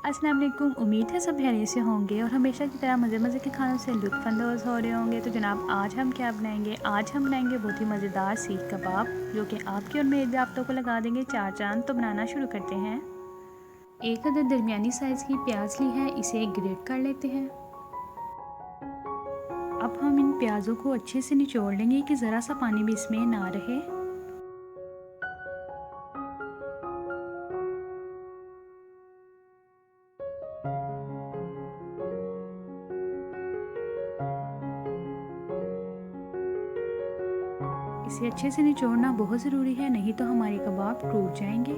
अस्सलाम वालेकुम। उम्मीद है सब खैरियत से होंगे और हमेशा की तरह मज़े के खानों से लुत्फ़अंदोज़ हो रहे होंगे। तो जनाब आज हम क्या बनाएंगे? आज हम बनाएंगे बहुत ही मज़ेदार सीख कबाब, जो कि आपके और मेरे ज़ाब्तों को लगा देंगे चार चांद। तो बनाना शुरू करते हैं। एक अदर दरमियानी साइज़ की प्याज ली है, इसे ग्रेट कर लेते हैं। अब हम इन प्याज़ों को अच्छे से निचोड़ लेंगे कि ज़रा सा पानी भी इसमें ना रहे। इसे अच्छे से निचोड़ना बहुत ज़रूरी है, नहीं तो हमारे कबाब टूट जाएंगे।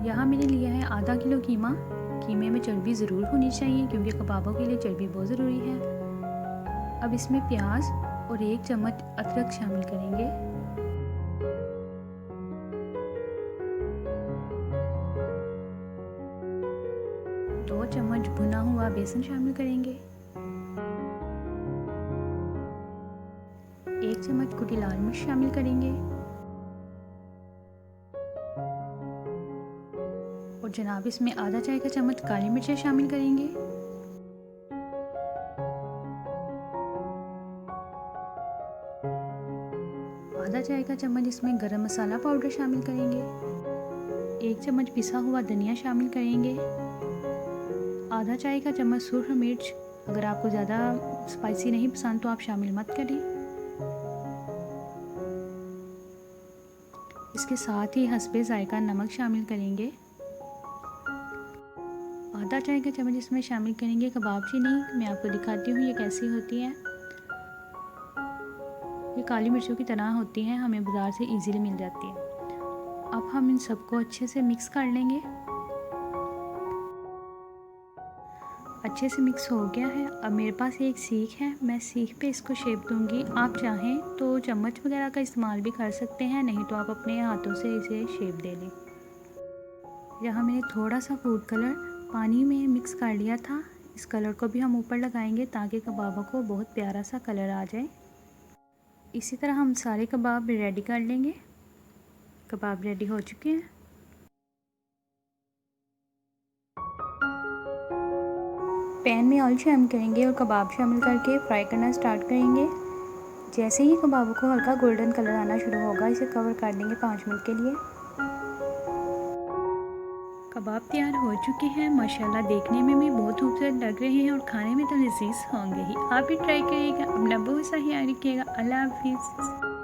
यहाँ मैंने लिया है आधा किलो कीमा। कीमे में चर्बी ज़रूर होनी चाहिए क्योंकि कबाबों के लिए चर्बी बहुत ज़रूरी है। अब इसमें प्याज और 1 चम्मच अदरक शामिल करेंगे। दो चम्मच भुना हुआ बेसन शामिल करेंगे। 1 चम्मच कुटी लाल मिर्च शामिल करेंगे। और जनाब इसमें आधा चाय का चम्मच काली मिर्चें शामिल करेंगे। आधा चाय का चम्मच इसमें गरम मसाला पाउडर शामिल करेंगे। 1 चम्मच पिसा हुआ धनिया शामिल करेंगे। आधा चाय का चम्मच सूरख मिर्च, अगर आपको ज़्यादा स्पाइसी नहीं पसंद तो आप शामिल मत करें। इसके साथ ही हस्बे ज़ायका नमक शामिल करेंगे। आधा चाय का चम्मच इसमें शामिल करेंगे कबाब चीनी। मैं आपको दिखाती हूँ ये कैसी होती है। ये काली मिर्चों की तरह होती हैं, हमें बाज़ार से इजीली मिल जाती है। अब हम इन सबको अच्छे से मिक्स कर लेंगे। अच्छे से मिक्स हो गया है। अब मेरे पास एक सीख है, मैं सीख पे इसको शेप दूंगी। आप चाहें तो चम्मच वगैरह का इस्तेमाल भी कर सकते हैं, नहीं तो आप अपने हाथों से इसे शेप दे लें। यहाँ मैंने थोड़ा सा फूड कलर पानी में मिक्स कर लिया था, इस कलर को भी हम ऊपर लगाएंगे ताकि कबाबों को बहुत प्यारा सा कलर आ जाए। इसी तरह हम सारे कबाब रेडी कर लेंगे। कबाब रेडी हो चुके हैं। पैन में ऑयल शामिल करेंगे और कबाब शामिल करके फ्राई करना स्टार्ट करेंगे। जैसे ही कबाबों को हल्का गोल्डन कलर आना शुरू होगा, इसे कवर कर देंगे 5 मिनट के लिए। कबाब तैयार हो चुके हैं। माशाल्लाह देखने में भी बहुत खूबसूरत लग रहे हैं और खाने में तो लजीज होंगे ही। आप भी ट्राई करिएगा। अपना बहुत सा ख्याल रखिएगा। अल्लाह हाफिज़।